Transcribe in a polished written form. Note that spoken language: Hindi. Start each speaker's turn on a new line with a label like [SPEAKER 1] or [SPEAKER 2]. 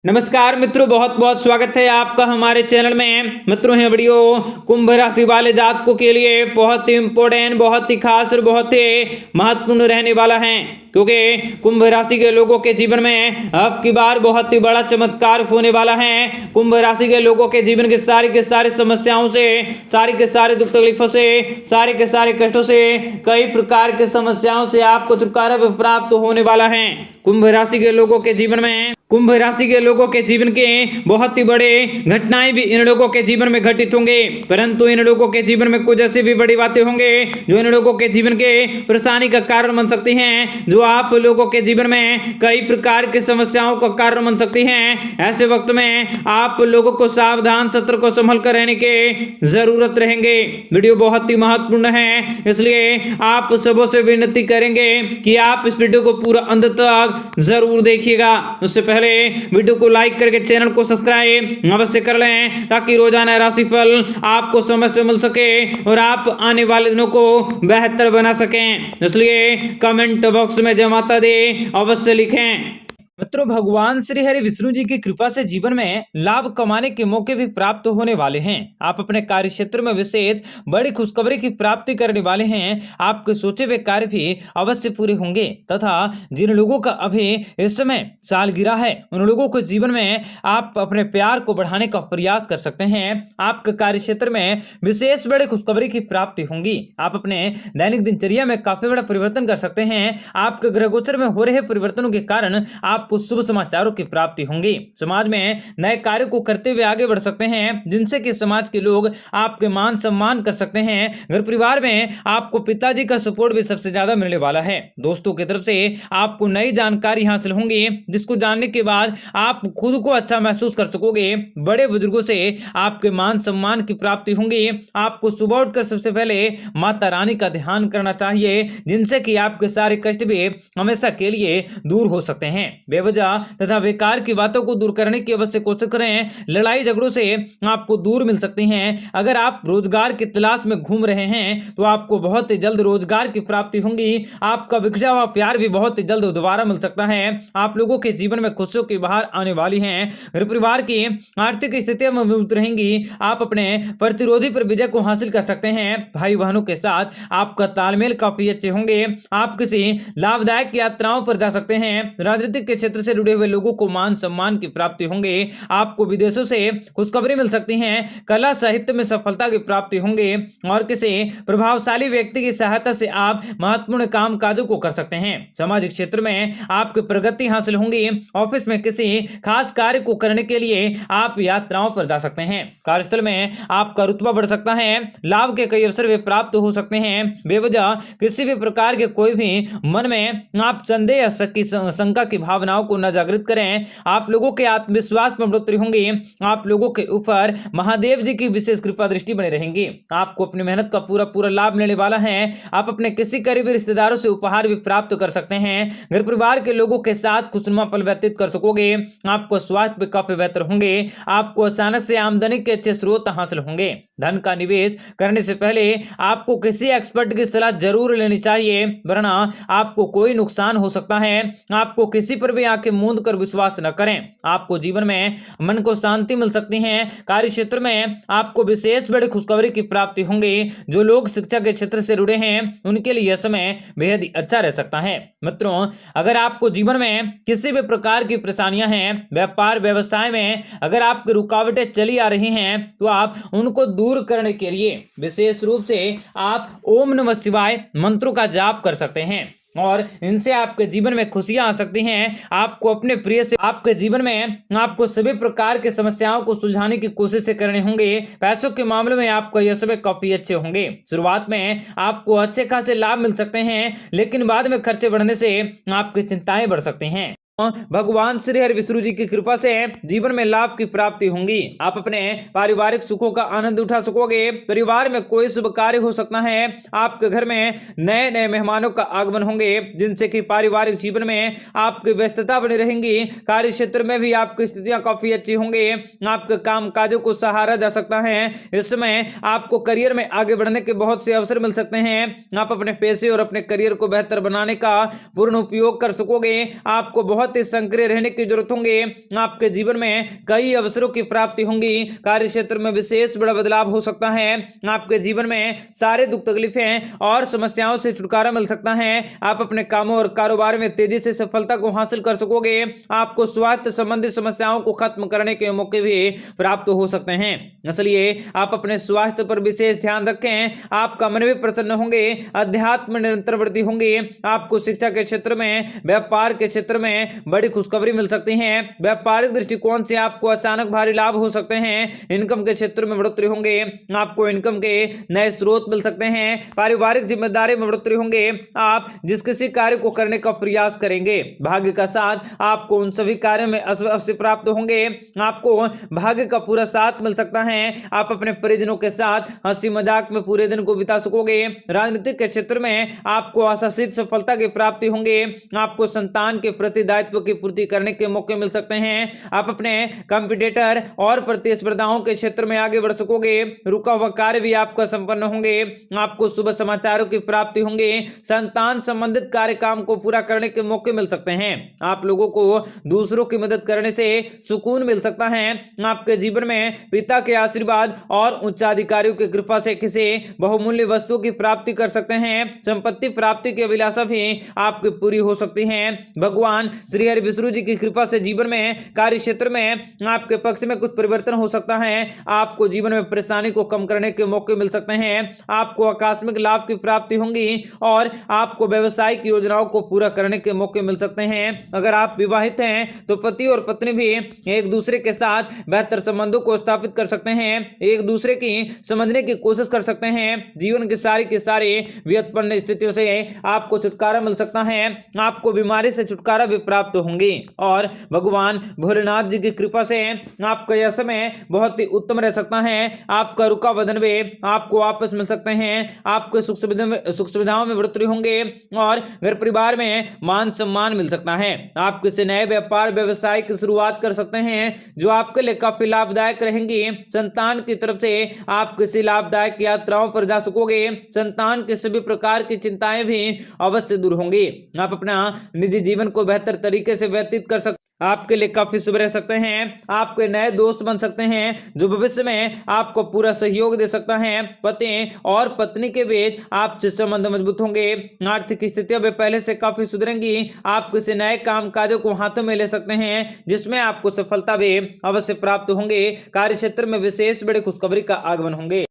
[SPEAKER 1] नमस्कार मित्रों, बहुत बहुत स्वागत है आपका हमारे चैनल में। मित्रों, ये वीडियो कुंभ राशि वाले जातकों के लिए बहुत ही इंपॉर्टेंट, बहुत ही खास और बहुत ही महत्वपूर्ण रहने वाला है, क्योंकि कुंभ राशि के लोगों के जीवन में अब की बार बहुत ही बड़ा चमत्कार होने वाला है। कुंभ राशि के लोगों के जीवन के सारी समस्याओं से, सारी के सारे दुख तकलीफों से, सारे के सारे कष्टों से, कई प्रकार की समस्याओं से आपको छुटकारा प्राप्त होने वाला है। कुंभ राशि के लोगों के जीवन में, कुंभ राशि के लोगों के जीवन के बहुत ही बड़े घटनाएं भी इन लोगों के जीवन में घटित होंगे, परंतु इन लोगों के जीवन में कुछ ऐसी भी बड़ी बातें होंगे जो इन लोगों के जीवन के परेशानी का कारण बन सकती हैं, जो आप लोगों के जीवन में कई प्रकार की समस्याओं का कारण बन सकती हैं। ऐसे वक्त में आप लोगों को सावधान, सतर्क को संभल कर रहने की जरूरत रहेंगे। वीडियो बहुत ही महत्वपूर्ण है, इसलिए आप सबों से विनती करेंगे कि आप इस वीडियो को पूरा अंत तक जरूर देखिएगा। उससे पहले वीडियो को लाइक करके चैनल को सब्सक्राइब अवश्य कर लें, ताकि रोजाना राशिफल आपको समय से मिल सके और आप आने वाले दिनों को बेहतर बना सकें। इसलिए कमेंट बॉक्स में जय माता दी अवश्य लिखें। मित्रों, भगवान श्री हरि विष्णु जी की कृपा से जीवन में लाभ कमाने के मौके भी प्राप्त होने वाले हैं। आप अपने कार्य क्षेत्र में विशेष बड़ी खुशखबरी की प्राप्ति करने वाले हैं। आपके सोचे हुए कार्य भी अवश्य पूरे होंगे तथा जिन लोगों का अभी इस समय सालगिरह है, उन लोगों को जीवन में आप अपने प्यार को बढ़ाने का प्रयास कर सकते हैं। आपके कार्य क्षेत्र में विशेष बड़ी खुशखबरी की प्राप्ति होंगी। आप अपने दैनिक दिनचर्या में काफी बड़ा परिवर्तन कर सकते हैं। आपके ग्रह गोचर में हो रहे परिवर्तनों के कारण आप आपको शुभ समाचारों की प्राप्ति होंगी। समाज में नए कार्य को करते हुए आगे बढ़ सकते हैं, जिनसे कि समाज के लोग आपके मान सम्मान कर सकते हैं। घर परिवार में आपको पिताजी का सपोर्ट भी सबसे ज्यादा मिलने वाला है। दोस्तों की तरफ से आपको नई जानकारी हासिल होंगी, जिसको जानने के बाद आप खुद को अच्छा महसूस कर सकोगे। बड़े बुजुर्गों से आपके मान सम्मान की प्राप्ति होंगी। आपको सुबह उठकर सबसे पहले माता रानी का ध्यान करना चाहिए, जिनसे कि आपके सारे कष्ट भी हमेशा के लिए दूर हो सकते हैं। बेवजह तथा बेकार की बातों को दूर करने की अवश्य कोशिश करें। लड़ाई झगड़ों से आपको दूर मिल सकती हैं। अगर आप रोजगार की तलाश में घूम रहे हैं तो आपको बहुत ही जल्द रोजगार की प्राप्ति होगी। आपका बिखरा हुआ प्यार भी बहुत ही जल्द दोबारा मिल सकता है। आप लोगों के जीवन में खुशियों की बहार आने वाली है। घर परिवार की आर्थिक स्थितियां मजबूत रहेंगी। आप अपने प्रतिरोधी पर विजय को हासिल कर सकते हैं। भाई बहनों के साथ आपका तालमेल काफी अच्छे होंगे। आप किसी लाभदायक यात्राओं पर जा सकते हैं। राजनीतिक के क्षेत्र से जुड़े हुए लोगों को मान सम्मान की प्राप्ति होंगे। आपको विदेशों से खुशखबरी मिल सकती है। कला साहित्य में सफलता की प्राप्ति होंगे और किसी प्रभावशाली व्यक्ति की सहायता से आप महत्वपूर्ण काम काजों को कर सकते हैं। सामाजिक क्षेत्र में आपकी प्रगति हासिल होंगी। ऑफिस में किसी खास कार्य को करने के लिए आप यात्राओं पर जा सकते हैं। कार्यस्थल में आपका रुतबा बढ़ सकता है। लाभ के कई अवसर भी प्राप्त हो सकते हैं। बेवजह किसी भी प्रकार के कोई भी मन में आप संदेह या शंका की भावनाओं को न जागृत करें। आप लोगों के आत्मविश्वास में बढ़ोतरी होंगी। आप लोगों के ऊपर महादेव जी की विशेष कृपा दृष्टि बनी रहेंगी। आपको अपनी मेहनत का पूरा पूरा लाभ मिलने वाला है। आप अपने किसी करीबी रिश्तेदारों से उपहार भी प्राप्त कर सकते हैं। घर परिवार के लोगों के साथ खुशनुमा पल व्यतीत कर सकोगे। आपको स्वास्थ्य भी काफी बेहतर होंगे। आपको अचानक से आमदनी के अच्छे स्रोत हासिल होंगे। धन का निवेश करने से पहले आपको किसी एक्सपर्ट की सलाह जरूर लेनी चाहिए, वरना आपको कोई नुकसान हो सकता है। आपको किसी पर भी आंखें मूंद कर विश्वास न करें। आपको जीवन में मन को शांति मिल सकती है। कार्य क्षेत्र में आपको विशेष बड़ी खुशखबरी की प्राप्ति होंगी। जो लोग शिक्षा के क्षेत्र से जुड़े हैं, उनके लिए यह समय बेहद ही अच्छा रह सकता है। मित्रों, अगर आपको जीवन में किसी भी प्रकार की परेशानियां हैं, व्यापार व्यवसाय में अगर आपकी रुकावटें चली आ रही हैं, तो आप उनको दूर करने के लिए विशेष रूप से आप ओम नमः शिवाय मंत्रों का जाप कर सकते हैं और इनसे आपके जीवन में खुशियां आ सकती हैं। आपको अपने प्रिय से आपके जीवन में आपको सभी प्रकार की समस्याओं को सुलझाने की कोशिश करने होंगे। पैसों के मामले में आपका यह समय काफी अच्छे होंगे। शुरुआत में आपको अच्छे खासे लाभ मिल सकते हैं, लेकिन बाद में खर्चे बढ़ने से आपकी चिंताएं बढ़ सकती हैं। भगवान श्री हरि विष्णु जी की कृपा से जीवन में लाभ की प्राप्ति होंगी। आप अपने पारिवारिक सुखों का आनंद उठा सकोगे। परिवार में कोई शुभ कार्य हो सकता है। आपके घर में नए नए मेहमानों का आगमन होंगे, जिनसे कि पारिवारिक जीवन में आपकी व्यस्तता बनी रहेंगी। कार्य क्षेत्र में भी आपकी स्थितियां काफी अच्छी होंगी। आपके काम काजों को सहारा जा सकता है। इस समय आपको करियर में आगे बढ़ने के बहुत से अवसर मिल सकते हैं। आप अपने पैसे और अपने करियर को बेहतर बनाने का पूर्ण उपयोग कर सकोगे। आपको बहुत बहुत ही सक्रिय रहने की जरूरत होंगे। आपके जीवन में कई अवसरों की प्राप्ति होंगी। कार्य क्षेत्र में विशेष बड़ा बदलाव हो सकता है। आपके जीवन में सारे दुख तकलीफें और समस्याओं से छुटकारा मिल सकता है। आप अपने कामों और कारोबार में तेजी से सफलता को हासिल कर सकोगे। आपको स्वास्थ्य संबंधी समस्याओं को खत्म करने के मौके भी प्राप्त हो सकते हैं, इसलिए आप अपने स्वास्थ्य पर विशेष ध्यान रखें। आपका मन भी प्रसन्न होंगे। अध्यात्म में निरंतर वृद्धि होंगी। आपको शिक्षा के क्षेत्र में, व्यापार के क्षेत्र में बड़ी खुशखबरी मिल सकती है। व्यापारिक दृष्टिकोण से आपको अचानक भारी लाभ हो सकते हैं। इनकम के क्षेत्र में बढ़ोतरी होंगे। आपको इनकम के नए स्रोत मिल सकते हैं। पारिवारिक जिम्मेदारी में बढ़ोतरी होंगे। आप जिस किसी कार्य को करने का प्रयास करेंगे, भाग्य का साथ आपको उन सभी कार्यों में अवश्य प्राप्त होंगे। आपको भाग्य का पूरा साथ मिल सकता है। आप अपने परिजनों के साथ हंसी मजाक में पूरे दिन को बिता सकोगे। राजनीतिक के क्षेत्र में आपको आशातीत सफलता की प्राप्ति होंगे। आपको संतान के प्रति दायित्व की पूर्ति करने के मौके मिल सकते हैं। आप अपने कंपटीटर और प्रतिस्पर्धाओं के क्षेत्र में आगे बढ़ सकोगे। रुका हुआ कार्य भी आपका संपन्न होंगे। आपको शुभ समाचारों की प्राप्ति होंगे। संतान संबंधित कार्य काम को पूरा करने के मौके मिल सकते हैं। आप लोगों को दूसरों की मदद करने से सुकून मिल सकता है। आपके जीवन में पिता के आशीर्वाद और उच्चाधिकारियों की कृपा से किसी बहुमूल्य वस्तु की प्राप्ति कर सकते हैं। संपत्ति प्राप्ति की अभिलाषा भी आपकी पूरी हो सकती है। भगवान श्री हरि विष्णु जी की कृपा से जीवन में, कार्य क्षेत्र में आपके पक्ष में कुछ परिवर्तन हो सकता है। आपको जीवन में परेशानी को कम करने के मौके मिल सकते हैं। आपको आकस्मिक लाभ की प्राप्ति होंगी और आपको व्यवसायिक योजनाओं को पूरा करने के मौके मिल सकते हैं। अगर आप विवाहित हैं तो पति और पत्नी भी एक दूसरे के साथ बेहतर संबंधों को स्थापित कर सकते हैं। एक दूसरे की समझने की कोशिश कर सकते हैं। जीवन की सारी व्युत्पन्न स्थितियों से आपको छुटकारा मिल सकता है। आपको बीमारी से छुटकारा भी प्राप्त होंगी और भगवान भोलेनाथ जी की कृपा से आपका यह समय बहुत ही उत्तम रह सकता है। आपका रुका वजन भी आपको वापस मिल सकते हैं। आपको सुख सुविधाओं में बढ़ोतरी होंगे और घर परिवार में मान सम्मान मिल सकता है। आप किसी नए व्यापार व्यवसाय की शुरुआत कर सकते हैं जो आपके लिए काफी लाभदायक रहेंगी। संतान की तरफ से आप किसी लाभदायक यात्राओं पर जा सकोगे। संतान के सभी प्रकार की चिंताएं भी अवश्य दूर होंगी। आप अपना निजी जीवन को बेहतर तरीके से व्यतीत कर सकते, आपके लिए काफी शुभ रह सकते हैं। आपके नए दोस्त बन सकते हैं जो भविष्य में आपको पूरा सहयोग दे सकता है। पति और पत्नी के बीच आपसे संबंध मजबूत होंगे। आर्थिक स्थितियां भी पहले से काफी सुधरेंगी। आप किसी नए काम काजों को हाथों में ले सकते हैं जिसमें आपको सफलता भी अवश्य प्राप्त होंगे। कार्य क्षेत्र में विशेष बड़ी खुशखबरी का आगमन होंगे।